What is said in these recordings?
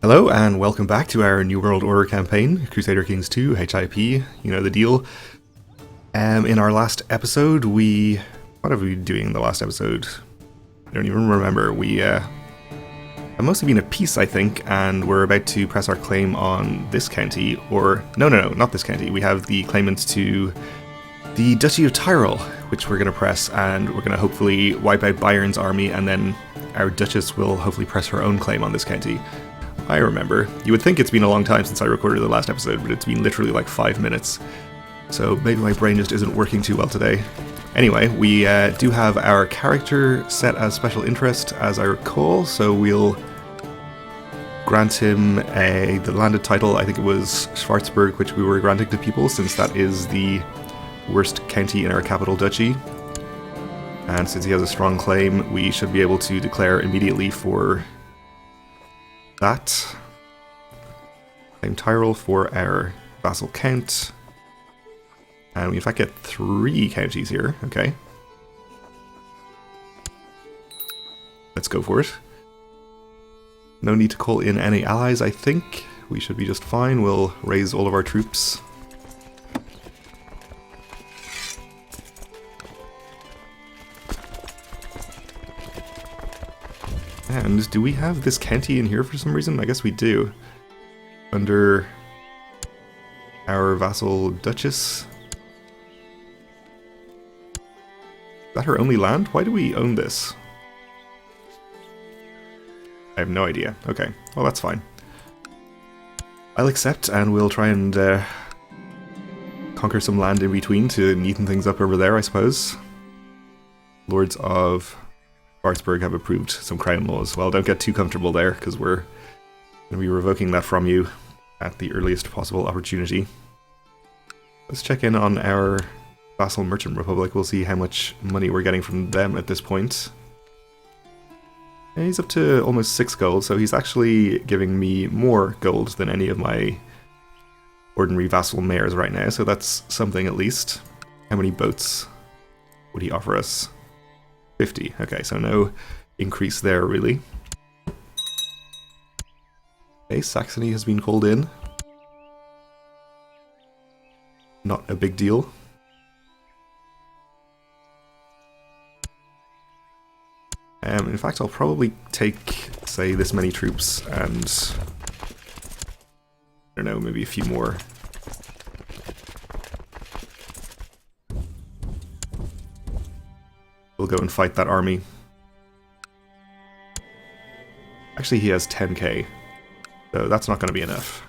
Hello and welcome back to our New World Order campaign, Crusader Kings 2, HIP, you know the deal. In our last episode, what have we been doing in the last episode? I don't even remember. We have mostly been at peace, I think, and we're about to press our claim on this county, or, no, not this county. We have the claimants to the Duchy of Tyrol, which we're going to press, and we're going to hopefully wipe out Bayern's army, and then our Duchess will hopefully press her own claim on this county. I remember. You would think it's been a long time since I recorded the last episode, but it's been literally like 5 minutes. So maybe my brain just isn't working too well today. Anyway, we do have our character set as special interest, as I recall, so we'll grant him the landed title. I think it was Schwarzburg, which we were granting to people, since that is the worst county in our capital duchy. And since he has a strong claim, we should be able to declare immediately for that. Claim Tyrol for our vassal count. And we in fact get 3 counties here, okay. Let's go for it. No need to call in any allies, I think. We should be just fine. We'll raise all of our troops. And do we have this county in here for some reason? I guess we do. Under our vassal Duchess. Is that her only land? Why do we own this? I have no idea. Okay, well that's fine. I'll accept, and we'll try and conquer some land in between to neaten things up over there, I suppose. Lords of Schwarzburg have approved some crown laws. Well, don't get too comfortable there, because we're going to be revoking that from you at the earliest possible opportunity. Let's check in on our vassal merchant republic. We'll see how much money we're getting from them at this point. And he's up to almost 6 gold, so he's actually giving me more gold than any of my ordinary vassal mayors right now, so that's something at least. How many boats would he offer us? 50. Okay, so no increase there, really. Okay, Saxony has been called in. Not a big deal. In fact, I'll probably take, say, this many troops and, I don't know, maybe a few more. We'll go and fight that army. Actually, he has 10k, so that's not going to be enough.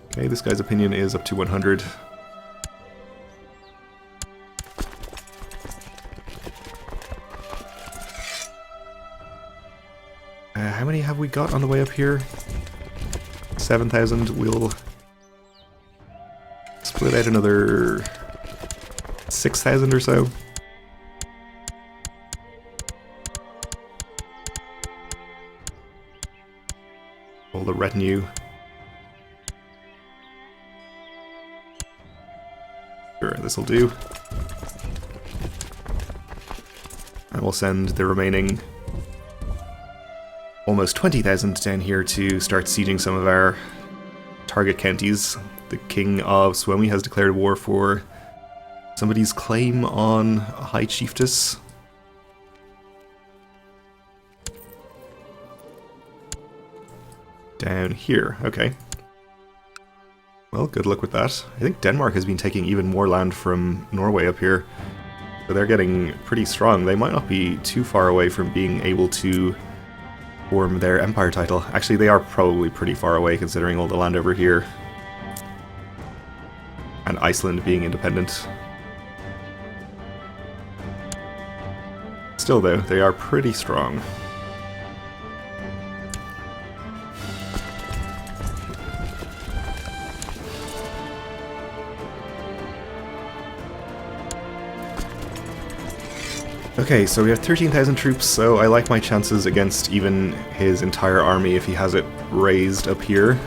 Okay, this guy's opinion is up to 100. How many have we got on the way up here? 7,000. We'll split out another 6,000 or so. All the retinue. Sure, this'll do. And we'll send the remaining almost 20,000 down here to start sieging some of our target counties. The King of Suomi has declared war for somebody's claim on a High Chiefess. Down here, okay. Well, good luck with that. I think Denmark has been taking even more land from Norway up here, so they're getting pretty strong. They might not be too far away from being able to form their empire title. Actually, they are probably pretty far away considering all the land over here. And Iceland being independent. Still though, they are pretty strong. Okay, so we have 13,000 troops, so I like my chances against even his entire army if he has it raised up here.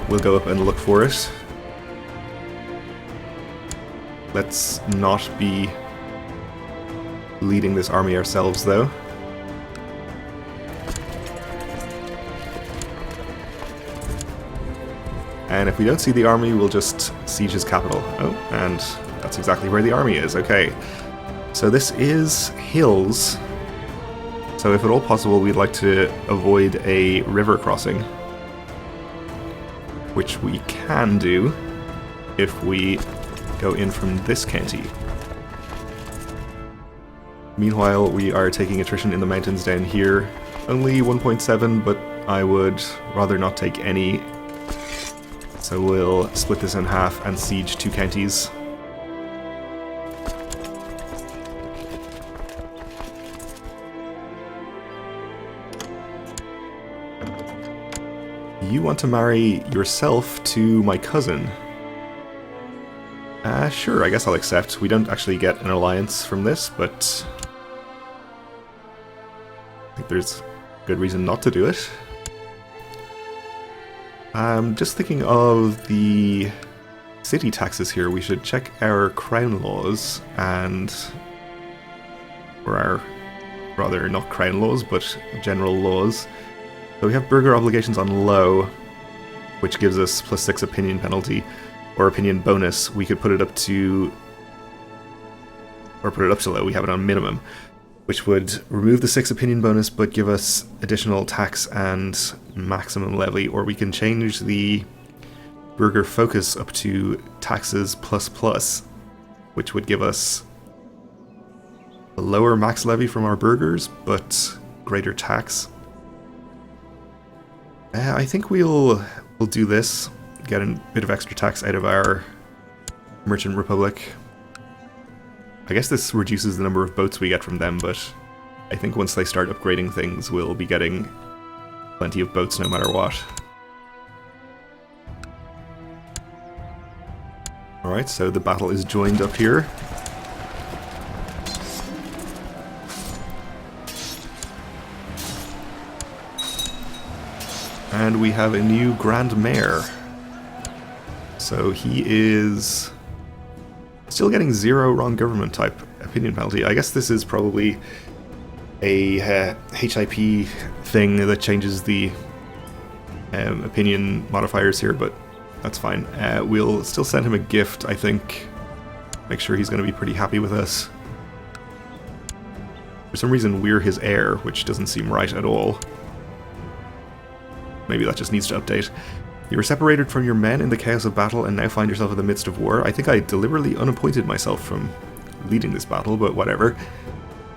We'll go up and look for it. Let's not be leading this army ourselves, though. And if we don't see the army, we'll just siege his capital. Oh, and that's exactly where the army is. Okay. So this is hills. So if at all possible, we'd like to avoid a river crossing. Which we can do if we go in from this county. Meanwhile, we are taking attrition in the mountains down here. Only 1.7, but I would rather not take any. So we'll split this in half and siege 2 counties. You want to marry yourself to my cousin? Sure, I guess I'll accept. We don't actually get an alliance from this, but I think there's good reason not to do it. Just thinking of the city taxes here, we should check our crown laws and... or our... rather, not crown laws, but general laws. So we have burgher obligations on low, which gives us +6 opinion penalty, or opinion bonus. We could put it up to... or put it up to low, we have it on minimum, which would remove the 6 opinion bonus but give us additional tax and maximum levy, or we can change the burgher focus up to taxes ++, which would give us a lower max levy from our burghers, but greater tax. I think we'll do this, get a bit of extra tax out of our merchant republic. I guess this reduces the number of boats we get from them, but I think once they start upgrading things, we'll be getting plenty of boats no matter what. Alright, so the battle is joined up here. And we have a new Grand Mayor. So he is still getting 0 wrong government type opinion penalty. I guess this is probably a HIP thing that changes the opinion modifiers here, but that's fine. We'll still send him a gift, I think. Make sure he's going to be pretty happy with us. For some reason, we're his heir, which doesn't seem right at all. Maybe that just needs to update. You were separated from your men in the chaos of battle and now find yourself in the midst of war. I think I deliberately unappointed myself from leading this battle, but whatever.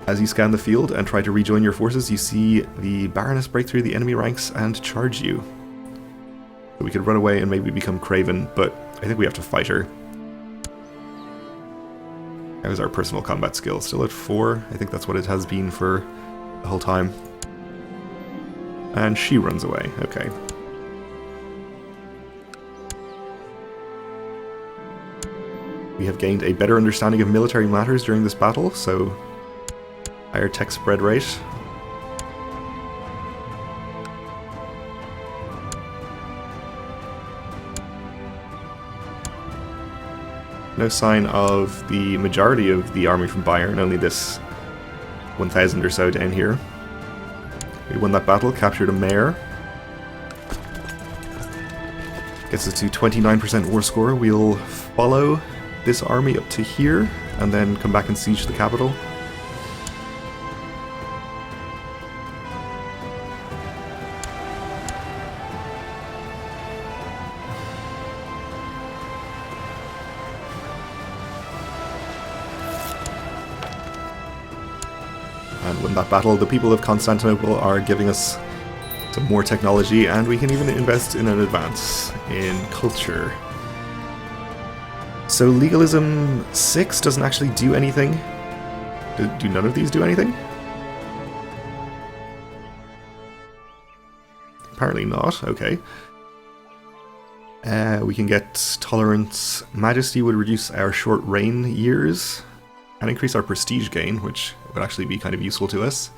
As you scan the field and try to rejoin your forces, you see the Baroness break through the enemy ranks and charge you. So we could run away and maybe become craven, but I think we have to fight her. How is our personal combat skill? Still at 4? I think that's what it has been for the whole time. And she runs away. Okay. We have gained a better understanding of military matters during this battle, so higher tech spread rate. No sign of the majority of the army from Bayern, only this 1,000 or so down here. We won that battle, captured a mayor. Gets us to 29% war score. We'll follow this army up to here, and then come back and siege the capital. And win that battle. The people of Constantinople are giving us some more technology, and we can even invest in an advance in culture. So legalism 6 doesn't actually do anything. Do none of these do anything? Apparently not, okay. We can get tolerance. Majesty would reduce our short reign years and increase our prestige gain, which would actually be kind of useful to us.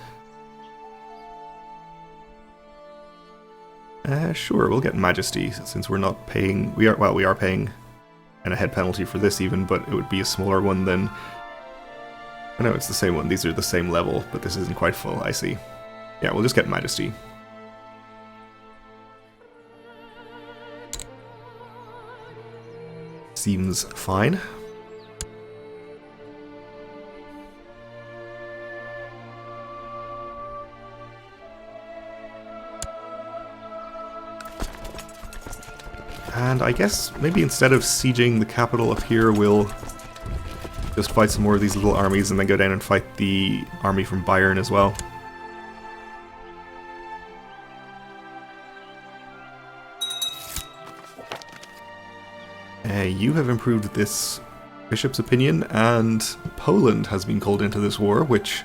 Sure, we'll get Majesty, since we're not paying... we are paying an ahead penalty for this even, but it would be a smaller one than... oh no, it's the same one. These are the same level, but this isn't quite full, I see. Yeah, we'll just get Majesty. seems fine. And I guess maybe instead of sieging the capital up here, we'll just fight some more of these little armies and then go down and fight the army from Bayern as well. You have improved this bishop's opinion, and Poland has been called into this war, which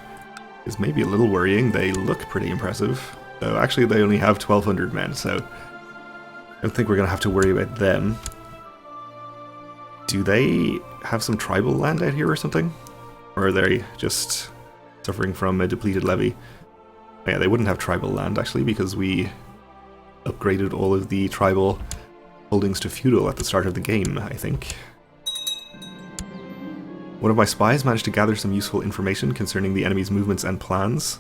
is maybe a little worrying. They look pretty impressive. Though actually they only have 1,200 men, so I don't think we're going to have to worry about them. Do they have some tribal land out here or something? Or are they just suffering from a depleted levy? Yeah, they wouldn't have tribal land actually, because we upgraded all of the tribal holdings to feudal at the start of the game, I think. One of my spies managed to gather some useful information concerning the enemy's movements and plans.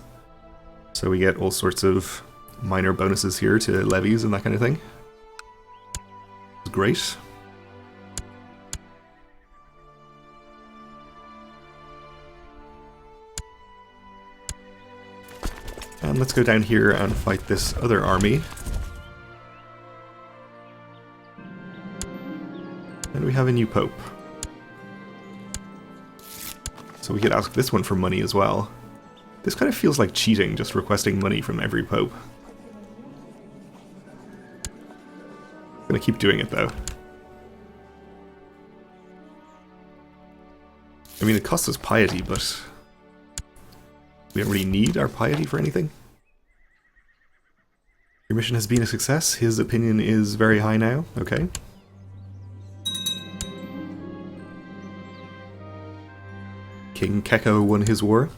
So we get all sorts of minor bonuses here to levies and that kind of thing. It's great. And let's go down here and fight this other army. And we have a new pope. So we could ask this one for money as well. This kind of feels like cheating, just requesting money from every pope. I'm gonna keep doing it though. I mean, it costs us piety, but we don't really need our piety for anything. Your mission has been a success. His opinion is very high now. Okay. King Keko won his war.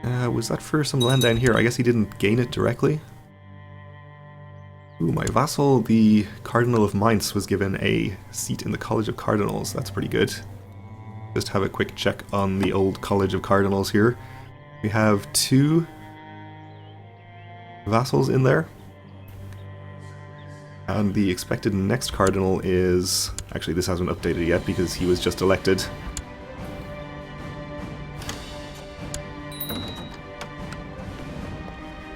Was that for some land down here? I guess he didn't gain it directly. Ooh, my vassal, the Cardinal of Mainz, was given a seat in the College of Cardinals. That's pretty good. Just have a quick check on the old College of Cardinals here. We have 2 vassals in there. And the expected next cardinal is... Actually, this hasn't updated yet because he was just elected.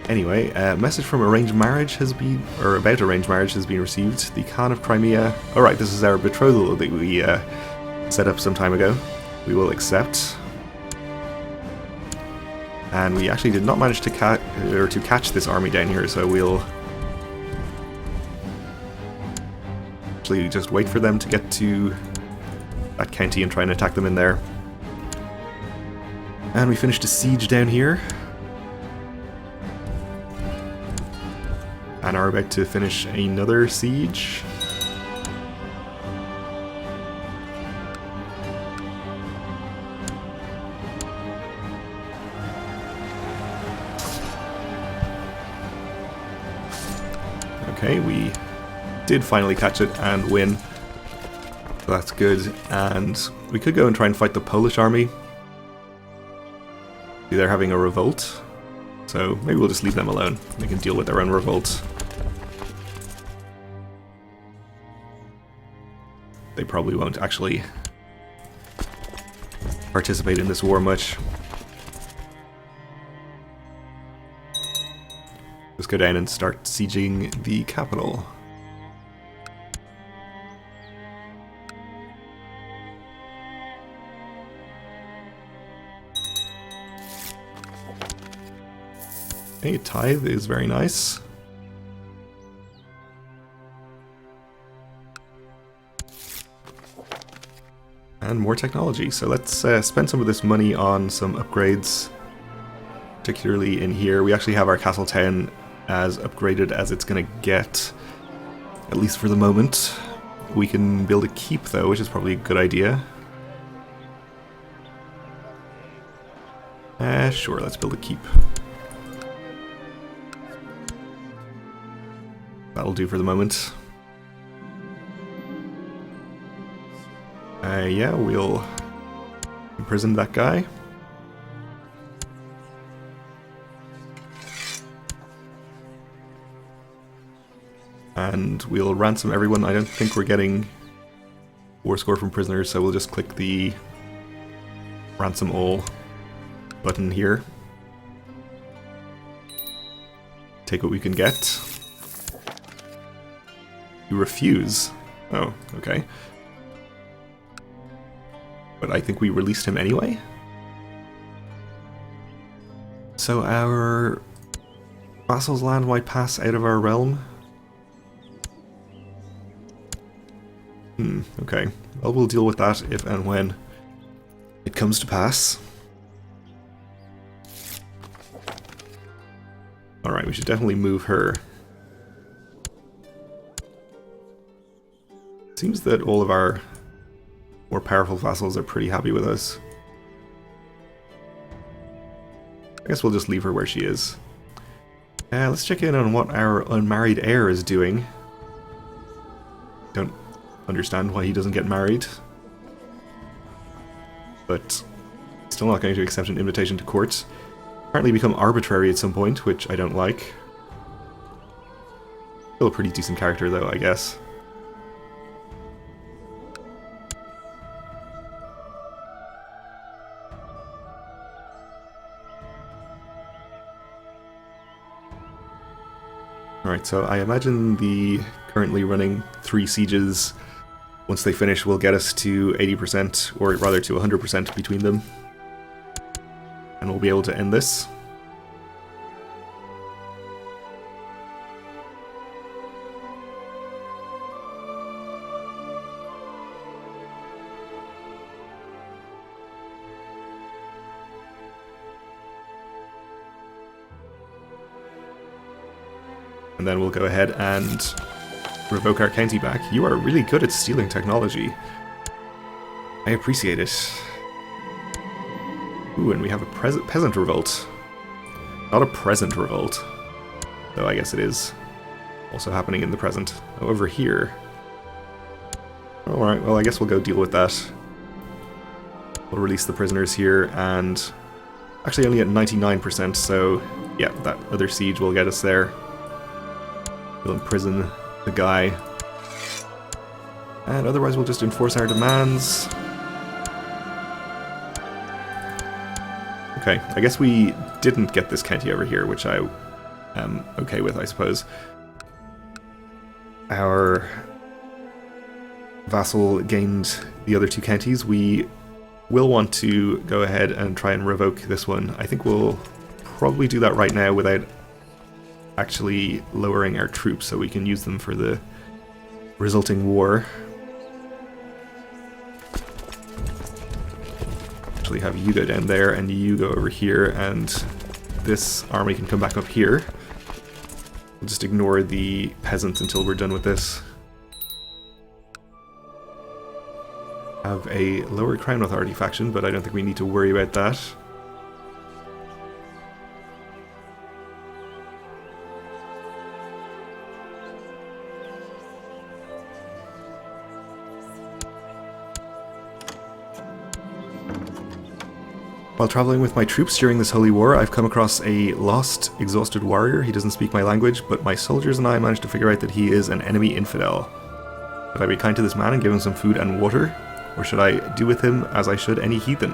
Anyway, a message from arranged marriage has been... or about arranged marriage has been received. The Khan of Crimea... Alright, this is our betrothal that we set up some time ago. We will accept. And we actually did not manage to catch this army down here, so we'll... actually just wait for them to get to that county and try and attack them in there. And we finished a siege down here. And are about to finish another siege. Okay, we did finally catch it and win. So that's good. And we could go and try and fight the Polish army. They're having a revolt. So maybe we'll just leave them alone. They can deal with their own revolt. They probably won't actually participate in this war much. Let's go down and start sieging the capital. Okay, tithe is very nice. And more technology. So let's spend some of this money on some upgrades. Particularly in here. We actually have our castle town as upgraded as it's going to get. At least for the moment. We can build a keep though, which is probably a good idea. Sure, let's build a keep. That'll do for the moment. Yeah, we'll imprison that guy. and we'll ransom everyone. I don't think we're getting war score from prisoners, so we'll just click the ransom all button here. Take what we can get. You refuse. Oh, okay. But I think we released him anyway. So our vassal's land might pass out of our realm. Okay. Well, we'll deal with that if and when it comes to pass. Alright, we should definitely move her. Seems that all of our more powerful vassals are pretty happy with us. I guess we'll just leave her where she is. Let's check in on what our unmarried heir is doing. Don't understand why he doesn't get married. But still not going to accept an invitation to court. Apparently become arbitrary at some point, which I don't like. Still a pretty decent character though, I guess. Alright, so I imagine the currently running 3 sieges, once they finish, will get us to 80%, or rather to 100% between them. And we'll be able to end this. And then we'll go ahead and revoke our county back. You are really good at stealing technology. I appreciate it. Ooh, and we have a peasant revolt. Not a present revolt. Though I guess it is also happening in the present. Oh, over here. Alright, well I guess we'll go deal with that. We'll release the prisoners here, and actually only at 99%, so yeah, that other siege will get us there. We'll imprison the guy. And otherwise we'll just enforce our demands. Okay, I guess we didn't get this county over here, which I am okay with, I suppose. Our vassal gained the other 2 counties. We will want to go ahead and try and revoke this one. I think we'll probably do that right now without actually lowering our troops, so we can use them for the resulting war. Actually have you go down there and you go over here, and this army can come back up here. We'll just ignore the peasants until we're done with this. Have a lower crown authority faction, but I don't think we need to worry about that. While traveling with my troops during this holy war, I've come across a lost, exhausted warrior. He doesn't speak my language, but my soldiers and I managed to figure out that he is an enemy infidel. Should I be kind to this man and give him some food and water? Or should I do with him as I should any heathen?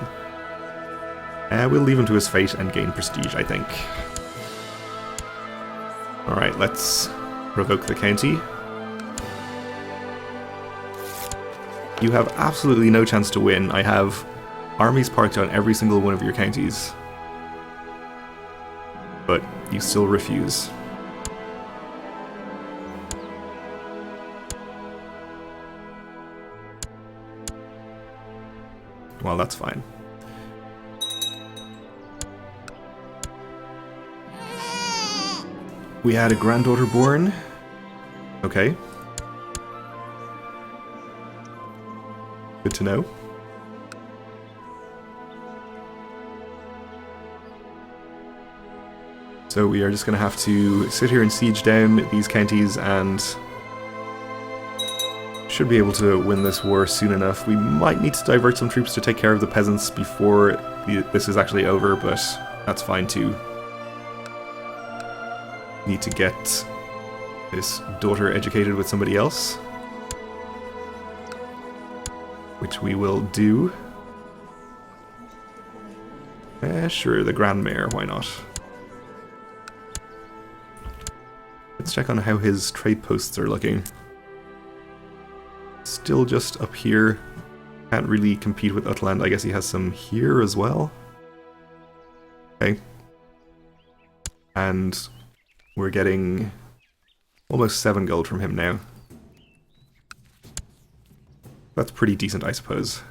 We'll leave him to his fate and gain prestige, I think. Alright, let's revoke the county. You have absolutely no chance to win. I have armies parked on every single one of your counties. But you still refuse. Well, that's fine. We had a granddaughter born. Okay. Good to know. So we are just going to have to sit here and siege down these counties, and should be able to win this war soon enough. We might need to divert some troops to take care of the peasants before this is actually over, but that's fine too. Need to get this daughter educated with somebody else, which we will do. Sure, the Grand Mayor, why not? Let's check on how his trade posts are looking. Still just up here. Can't really compete with Utland. I guess he has some here as well. Okay. And we're getting almost 7 gold from him now. That's pretty decent, I suppose.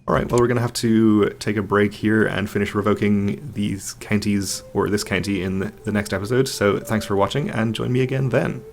Alright, well, we're going to have to take a break here and finish revoking these counties, or this county, in the next episode. So thanks for watching, and join me again then.